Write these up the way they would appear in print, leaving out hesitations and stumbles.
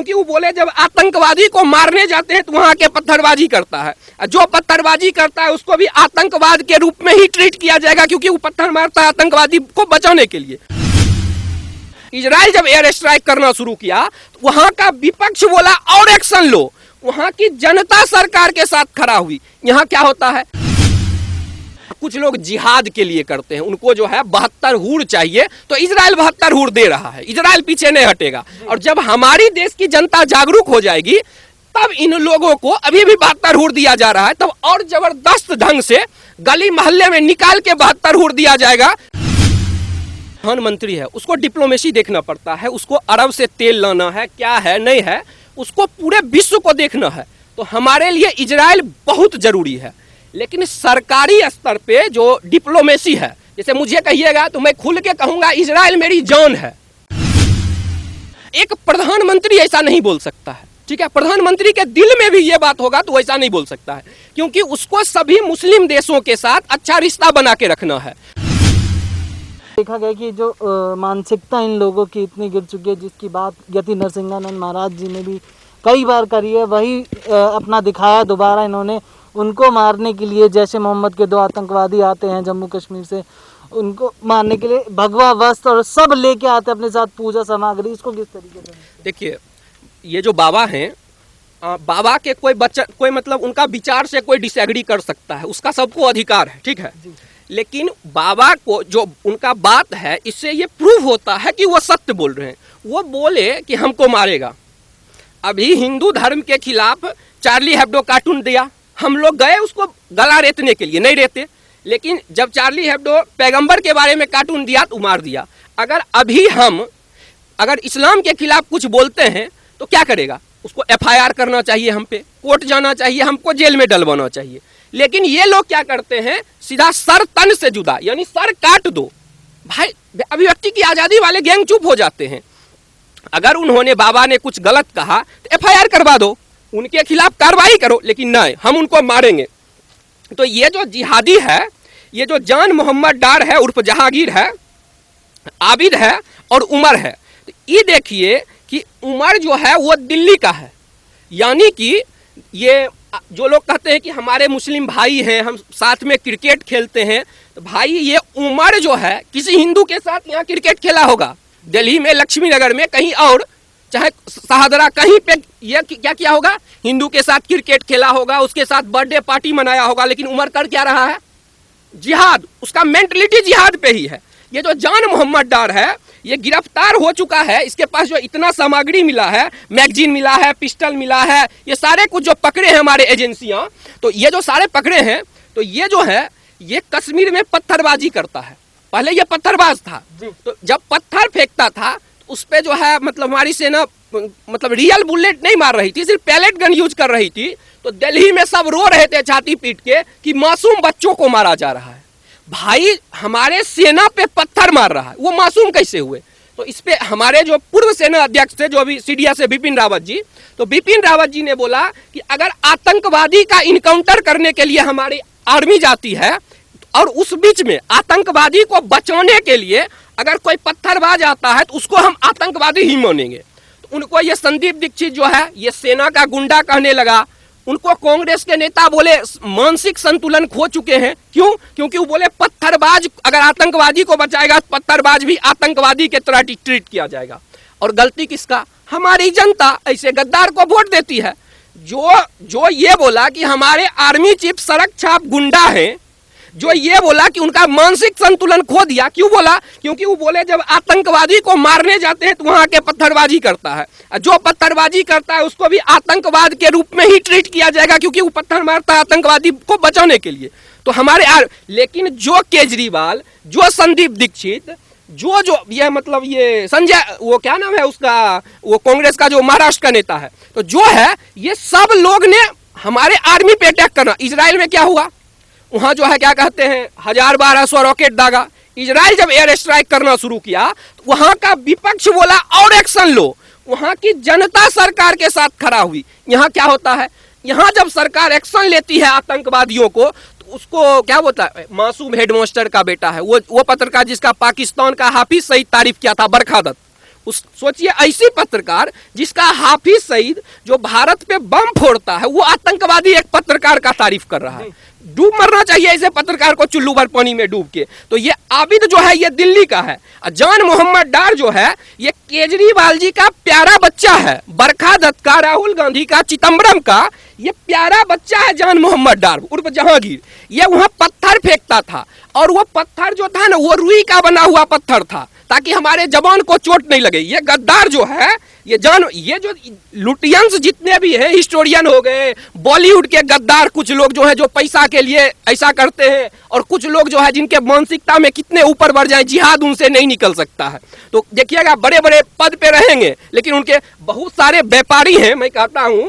क्योंकि वो बोले जब आतंकवादी को मारने जाते हैं तो वहां के पत्थरबाजी करता है, जो पत्थरबाजी करता है उसको भी आतंकवाद के रूप में ही ट्रीट किया जाएगा, क्योंकि वो पत्थर मारता है आतंकवादी को बचाने के लिए। इजराइल जब एयर स्ट्राइक करना शुरू किया तो वहां का विपक्ष बोला और एक्शन लो, वहां की जनता सरकार के साथ खड़ा हुई। यहां क्या होता है, कुछ लोग जिहाद के लिए करते हैं, उनको जो है 72 हूर चाहिए, तो इजराइल 72 हूर दे रहा है, इजराइल पीछे नहीं हटेगा। और जब हमारी देश की जनता जागरूक हो जाएगी तब इन लोगों को अभी भी 72 हूर दिया जा रहा है, तब और जबरदस्त ढंग से गली मोहल्ले में निकाल के 72 हूर दिया जाएगा। प्रधानमंत्री है, उसको डिप्लोमेसी देखना पड़ता है, उसको अरब से तेल लाना है, क्या है नहीं है, उसको पूरे विश्व को देखना है। तो हमारे लिए इजराइल बहुत जरूरी है, लेकिन सरकारी स्तर पे जो डिप्लोमेसी है, जैसे मुझे कहिएगा तो मैं खुल के कहूंगा इजराइल मेरी जान है। एक प्रधानमंत्री ऐसा नहीं बोल सकता है, ठीक है, प्रधानमंत्री के दिल में भी ये बात होगा तो ऐसा नहीं बोल सकता है, क्योंकि उसको सभी मुस्लिम देशों के साथ अच्छा रिश्ता बना के रखना है। देखा गया कि जो मानसिकता इन लोगों की इतनी गिर चुकी है, जिसकी बात यति नरसिंहानंद महाराज जी ने भी कई बार करी है, वही अपना दिखाया दोबारा इन्होंने। उनको मारने के लिए जैसे मोहम्मद के 2 आतंकवादी आते हैं जम्मू कश्मीर से, उनको मारने के लिए भगवा वस्त्र और सब लेके आते हैं अपने साथ पूजा सामग्री। इसको किस तरीके से देखिए, ये जो बाबा हैं, बाबा के कोई मतलब उनका विचार से कोई डिसएग्री कर सकता है, उसका सबको अधिकार है, ठीक है, लेकिन बाबा को जो उनका बात है, इससे ये प्रूव होता है कि वो सत्य बोल रहे हैं। वो बोले कि हमको मारेगा, अभी हिंदू धर्म के खिलाफ चार्ली हेब्डो कार्टून दिया, हम लोग गए उसको गला रेतने के लिए, नहीं रेते, लेकिन जब चार्ली हेब्डो पैगंबर के बारे में कार्टून दिया तो मार दिया। अगर अभी हम इस्लाम के खिलाफ कुछ बोलते हैं तो क्या करेगा, उसको FIR करना चाहिए, हम पे कोर्ट जाना चाहिए, हमको जेल में डलवाना चाहिए। लेकिन ये लोग क्या करते हैं, सीधा सर तन से जुदा, यानी सर काट दो। भाई, अभिव्यक्ति की आज़ादी वाले गैंग चुप हो जाते हैं। अगर उन्होंने बाबा ने कुछ गलत कहा तो FIR करवा दो, उनके खिलाफ कार्रवाई करो, लेकिन नहीं, हम उनको मारेंगे। तो ये जो जिहादी है, ये जो जान मोहम्मद डार है उर्फ जहांगीर है, आबिद है और उमर है, तो ये देखिए कि उमर जो है वो दिल्ली का है, यानी कि ये जो लोग कहते हैं कि हमारे मुस्लिम भाई हैं, हम साथ में क्रिकेट खेलते हैं, तो भाई ये उमर जो है किसी हिंदू के साथ यहाँ क्रिकेट खेला होगा, दिल्ली में, लक्ष्मी नगर में, कहीं और, चाहे शाहदरा, कहीं पे ये क्या किया होगा, हिंदू के साथ क्रिकेट खेला होगा, उसके साथ बर्थडे पार्टी मनाया होगा, लेकिन उमर कर क्या रहा है, जिहाद। उसका मेंटलिटी जिहाद पे ही है। ये जो जान मोहम्मद डार है, ये गिरफ्तार हो चुका है, इसके पास जो इतना सामग्री मिला है, मैगजीन मिला है, पिस्टल मिला है, ये सारे कुछ जो पकड़े हैं हमारे एजेंसियां, तो ये जो सारे पकड़े हैं, तो ये जो है ये कश्मीर में पत्थरबाजी करता है। पहले ये पत्थरबाज था, तो जब पत्थर फेंकता था तो उस पे जो है मतलब हमारी सेना मतलब रियल बुलेट नहीं मार रही थी, सिर्फ पैलेट गन यूज कर रही थी। तो दिल्ली में सब रो रहे थे छाती पीट के कि मासूम बच्चों को मारा जा रहा है। भाई, हमारे सेना पे पत्थर मार रहा है, वो मासूम कैसे हुए? तो इस पे हमारे जो पूर्व सेना अध्यक्ष थे, जो अभी सीडीएस से बिपिन रावत जी, तो बिपिन रावत जी ने बोला कि अगर आतंकवादी का इनकाउंटर करने के लिए हमारी आर्मी जाती है और उस बीच में आतंकवादी को बचाने के लिए अगर कोई पत्थरबाज आता है तो उसको हम आतंकवादी ही मानेंगे। तो उनको ये संदीप दीक्षित जो है ये सेना का गुंडा कहने लगा। उनको कांग्रेस के नेता बोले मानसिक संतुलन खो चुके हैं। क्यों? क्योंकि वो बोले पत्थरबाज अगर आतंकवादी को बचाएगा तो पत्थरबाज भी आतंकवादी के तरह ट्रीट किया जाएगा। और गलती किसका? हमारी जनता ऐसे गद्दार को वोट देती है। जो ये बोला कि हमारे आर्मी चीफ सड़क छाप गुंडा हैं, जो ये बोला कि उनका मानसिक संतुलन खो दिया। क्यों बोला? क्योंकि वो बोले जब आतंकवादी को मारने जाते हैं तो वहां के पत्थरबाजी करता है, जो पत्थरबाजी करता है उसको भी आतंकवाद के रूप में ही ट्रीट किया जाएगा, क्योंकि वो पत्थर मारता है आतंकवादी को बचाने के लिए। तो हमारे लेकिन जो केजरीवाल, जो संदीप दीक्षित, जो ये मतलब ये संजय, वो क्या नाम है उसका, वो कांग्रेस का जो महाराष्ट्र का नेता है, तो जो है ये सब लोग ने हमारे आर्मी पे अटैक करना। इजराइल में क्या हुआ? वहां जो है क्या कहते हैं 1000-1200 रॉकेट दागा। इजराइल जब एयर स्ट्राइक करना शुरू किया तो वहां का विपक्ष बोला और एक्शन लो, वहां की जनता सरकार के साथ खड़ा हुई। यहाँ क्या होता है, यहाँ जब सरकार एक्शन लेती है आतंकवादियों को तो उसको क्या बोलता है, मासूम हेडमास्टर का बेटा है वो पत्रकार जिसका पाकिस्तान का हाफिज सईद तारीफ किया था, बरखा दत्त, उस सोचिए ऐसी पत्रकार जिसका हाफिज सईद जो भारत पे बम फोड़ता है वो आतंकवादी एक पत्रकार का तारीफ कर रहा है। डूब मरना चाहिए ऐसे पत्रकार को चुल्लू भर पानी में डूब के। तो ये आबिद जो है ये दिल्ली का है, जान मोहम्मद डार जो है ये केजरीवाल जी का प्यारा बच्चा है, बरखा दत्त का, राहुल गांधी का, चिदम्बरम का ये प्यारा बच्चा है जान मोहम्मद डार उर्फ जहांगीर। ये वहां पत्थर फेंकता था और वो पत्थर जो था ना वो रुई का बना हुआ पत्थर था ताकि हमारे जवान को चोट नहीं लगे। ये गद्दार जो है ये जो लुटियंस जितने भी हैं, हिस्टोरियन हो गए, बॉलीवुड के गद्दार कुछ लोग जो है जो पैसा के लिए ऐसा करते हैं, और कुछ लोग जो है जिनके मानसिकता में कितने ऊपर बढ़ जाए जिहाद उनसे नहीं निकल सकता है। तो देखिएगा बड़े बड़े पद पे रहेंगे लेकिन उनके बहुत सारे व्यापारी हैं, मैं कहता हूं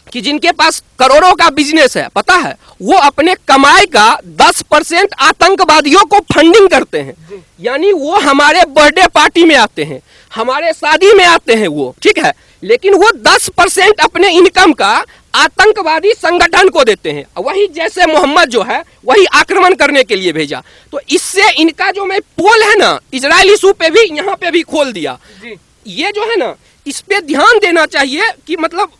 कि जिनके पास करोड़ों का बिजनेस है, पता है वो अपने कमाई का 10% आतंकवादियों को फंडिंग करते हैं। यानी वो हमारे बर्थडे पार्टी में आते हैं, हमारे शादी में आते हैं वो, ठीक है, लेकिन वो 10% अपने इनकम का आतंकवादी संगठन को देते हैं। वही जैसे मोहम्मद जो है वही आक्रमण करने के लिए भेजा। तो इससे इनका जो मैं पोल है ना इजराइल इशू पे भी यहाँ पे भी खोल दिया। ये जो है ना इस पे ध्यान देना चाहिए कि मतलब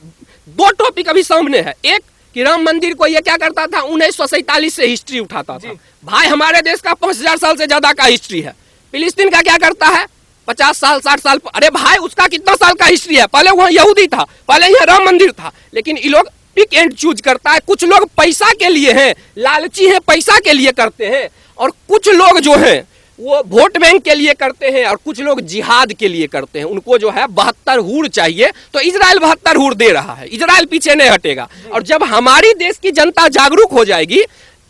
दो टॉपिक अभी सामने है। एक कि राम मंदिर को ये क्या करता था 1947 से हिस्ट्री उठाता था। भाई हमारे देश का 5000 साल से ज्यादा का हिस्ट्री है। फिलिस्तीन का क्या करता है 50 साल 60 साल। अरे भाई उसका कितना साल का हिस्ट्री है, पहले वहाँ यहूदी था, पहले यहाँ राम मंदिर था। लेकिन ये लोग पिक एंड चूज करता है। कुछ लोग पैसा के लिए हैं, लालची हैं, पैसा के लिए करते हैं, और कुछ लोग जो हैं वो वोट बैंक के लिए करते हैं, और कुछ लोग जिहाद के लिए करते हैं। उनको जो है 72 हूर चाहिए, तो इजराइल 72 हूर दे रहा है, इजराइल पीछे नहीं हटेगा। और जब हमारी देश की जनता जागरूक हो जाएगी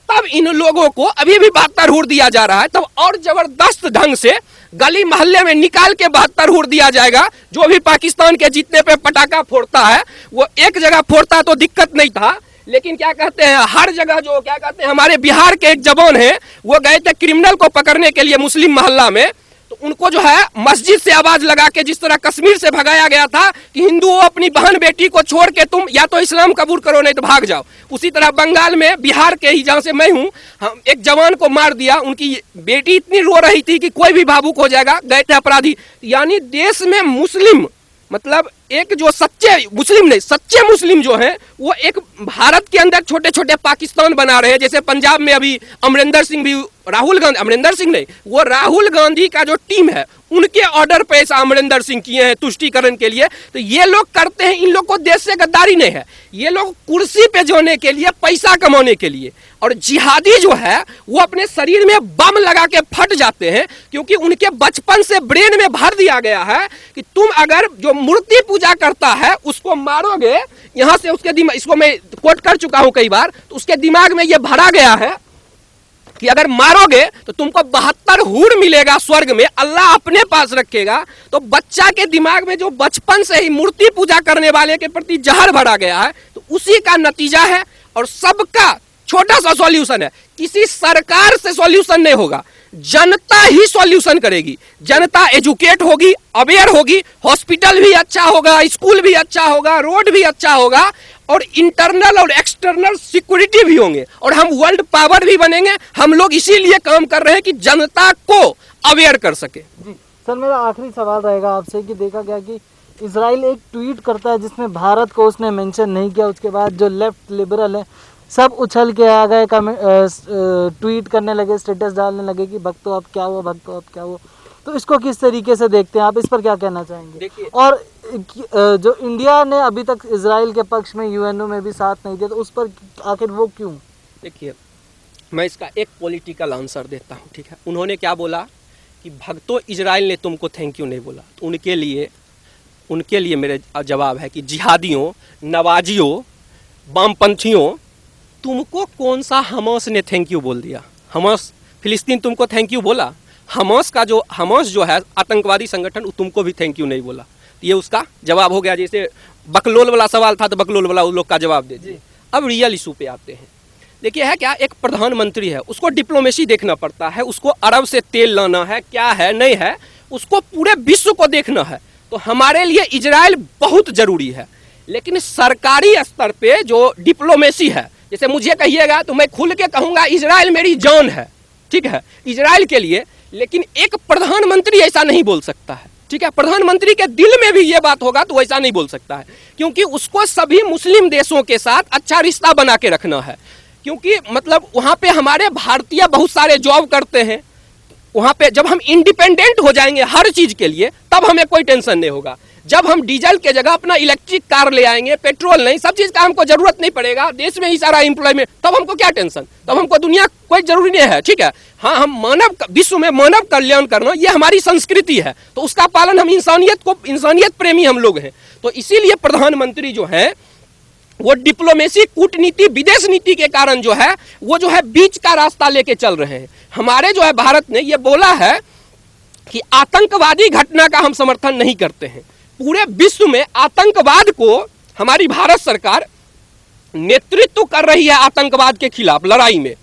तब इन लोगों को अभी भी 72 हूर दिया जा रहा है, तब और जबरदस्त ढंग से गली मोहल्ले में निकाल के 72 हूर दिया जाएगा। जो भी पाकिस्तान के जीतने पे पटाखा फोड़ता है वो एक जगह फोड़ता तो दिक्कत नहीं था, लेकिन क्या कहते हैं हर जगह जो क्या कहते हैं हमारे बिहार के एक जवान हैं वो गए थे क्रिमिनल को पकड़ने के लिए मुस्लिम मोहल्ला में, तो उनको जो है मस्जिद से आवाज लगा के जिस तरह कश्मीर से भगाया गया था कि हिंदुओं अपनी बहन बेटी को छोड़ के तुम या तो इस्लाम कबूल करो नहीं तो भाग जाओ, उसी तरह बंगाल में बिहार के ही जहाँ से मैं हूँ हम एक जवान को मार दिया। उनकी बेटी इतनी रो रही थी कि कोई भी भावुक हो जाएगा, गए थे अपराधी। यानी देश में मुस्लिम मतलब एक जो सच्चे मुस्लिम नहीं सच्चे मुस्लिम जो हैं वो एक भारत के अंदर छोटे छोटे पाकिस्तान बना रहे हैं। जैसे पंजाब में अभी अमरिंदर सिंह भी अमरिंदर सिंह नहीं वो राहुल गांधी का जो टीम है उनके ऑर्डर पे ऐसा अमरिंदर सिंह किए हैं तुष्टीकरण के लिए। तो ये लोग करते हैं, इन लोग को देश से गद्दारी नहीं है, ये लोग कुर्सी पे जाने के लिए पैसा कमाने के लिए। और जिहादी जो है वो अपने शरीर में बम लगा के फट जाते हैं क्योंकि उनके बचपन से ब्रेन में भर दिया गया है कि तुम अगर जो मूर्ति पूजा करता है उसको मारोगे, यहाँ से उसके दिमाग, इसको मैं कोट कर चुका हूं कई बार, तो उसके दिमाग में ये भरा गया है कि अगर मारोगे तो तुमको 72 हूर मिलेगा स्वर्ग में, अल्लाह अपने पास रखेगा। तो बच्चा के दिमाग में जो बचपन से ही मूर्ति पूजा करने वाले के प्रति जहर भरा गया है, तो उसी का नतीजा है। और सबका छोटा सा सॉल्यूशन है, किसी सरकार से सॉल्यूशन नहीं होगा, जनता ही सॉल्यूशन करेगी। जनता एजुकेट होगी, अवेयर होगी, हॉस्पिटल भी अच्छा होगा, स्कूल भी अच्छा होगा, रोड भी अच्छा होगा, और इंटरनल और एक्सटर्नल सिक्योरिटी भी होंगे, और हम वर्ल्ड पावर भी बनेंगे। हम लोग इसीलिए काम कर रहे हैं कि जनता को अवेयर कर सके। जी सर, मेरा आखिरी सवाल रहेगा आपसे कि देखा गया कि इजराइल एक ट्वीट करता है जिसमें भारत को उसने मेंशन नहीं किया, उसके बाद जो लेफ्ट लिबरल है सब उछल के आ गए, ट्वीट करने लगे, स्टेटस डालने लगे कि भक्तो अब क्या हुआ, भक्तो अब क्या हुआ। तो इसको किस तरीके से देखते हैं आप, इस पर क्या कहना चाहेंगे? और जो इंडिया ने अभी तक इजराइल के पक्ष में यूएनओ में भी साथ नहीं दिया, तो उस पर आखिर वो क्यों? देखिए मैं इसका एक पॉलिटिकल आंसर देता हूँ, ठीक है। उन्होंने क्या बोला कि भक्तों इजराइल ने तुमको थैंक यू नहीं बोला, तो उनके लिए मेरे जवाब है कि जिहादियों, नवाजियों, वामपंथियों, तुमको कौन सा हमास ने थैंक यू बोल दिया? हमास फिलिस्तीन तुमको थैंक यू बोला? हमास जो है आतंकवादी संगठन, तुमको भी थैंक यू नहीं बोला। ये उसका जवाब हो गया। जैसे बकलोल वाला सवाल था तो बकलोल वाला उन लोग का जवाब दे दिए। अब रियल इशू पे आते हैं। देखिए है क्या, एक प्रधानमंत्री है, उसको डिप्लोमेसी देखना पड़ता है, उसको अरब से तेल लाना है, क्या है नहीं है, उसको पूरे विश्व को देखना है। तो हमारे लिए इजराइल बहुत जरूरी है, लेकिन सरकारी स्तर पे जो डिप्लोमेसी है, जैसे मुझे कहिएगा तो मैं खुल के कहूंगा इजराइल मेरी जान है, ठीक है, इजराइल के लिए। लेकिन एक प्रधानमंत्री ऐसा नहीं बोल सकता है। ठीक है, प्रधानमंत्री के दिल में भी ये बात होगा तो वैसा नहीं बोल सकता है, क्योंकि उसको सभी मुस्लिम देशों के साथ अच्छा रिश्ता बना के रखना है। क्योंकि मतलब वहाँ पे हमारे भारतीय बहुत सारे जॉब करते हैं, वहाँ पे जब हम इंडिपेंडेंट हो जाएंगे हर चीज के लिए तब हमें कोई टेंशन नहीं होगा। जब हम डीजल के जगह अपना इलेक्ट्रिक कार ले आएंगे, पेट्रोल नहीं, सब चीज का हमको जरूरत नहीं पड़ेगा, देश में ही सारा एम्प्लॉयमेंट, तब हमको क्या टेंशन, तब हमको दुनिया कोई जरूरी नहीं है। ठीक है, हाँ, हम मानव विश्व में मानव कल्याण करना ये हमारी संस्कृति है, तो उसका पालन हम इंसानियत प्रेमी हम लोग हैं। तो इसीलिए प्रधानमंत्री जो है वो डिप्लोमेसी, कूटनीति, विदेश नीति के कारण जो है वो जो है बीच का रास्ता लेके चल रहे हैं। हमारे जो है भारत ने ये बोला है कि आतंकवादी घटना का हम समर्थन नहीं करते हैं। पूरे विश्व में आतंकवाद को हमारी भारत सरकार नेतृत्व कर रही है, आतंकवाद के खिलाफ लड़ाई में।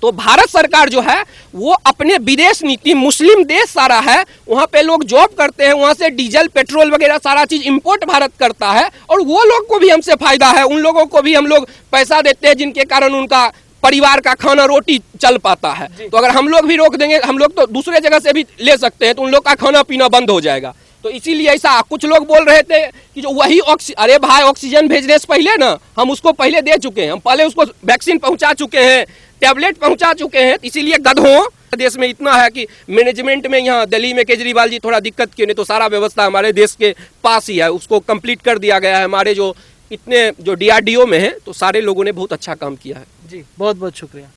तो भारत सरकार जो है वो अपने विदेश नीति, मुस्लिम देश सारा है, वहां पे लोग जॉब करते हैं, वहां से डीजल, पेट्रोल वगैरह सारा चीज इंपोर्ट भारत करता है, और वो लोग को भी हमसे फायदा है, उन लोगों को भी हम लोग पैसा देते हैं जिनके कारण उनका परिवार का खाना रोटी चल पाता है। तो अगर हम लोग भी रोक देंगे, हम लोग तो दूसरे जगह से भी ले सकते हैं, तो उन लोग का खाना पीना बंद हो जाएगा। तो इसीलिए ऐसा कुछ लोग बोल रहे थे कि जो वही अरे भाई, ऑक्सीजन भेजने से पहले ना हम उसको पहले दे चुके हैं, हम पहले उसको वैक्सीन पहुंचा चुके हैं, टैबलेट पहुंचा चुके हैं। इसीलिए गधों देश में इतना है कि मैनेजमेंट में यहाँ दिल्ली में केजरीवाल जी थोड़ा दिक्कत क्यों, नहीं तो सारा व्यवस्था हमारे देश के पास ही है, उसको कंप्लीट कर दिया गया है। हमारे जो इतने जो DRDO में है, तो सारे लोगों ने बहुत अच्छा काम किया है। जी, बहुत बहुत शुक्रिया।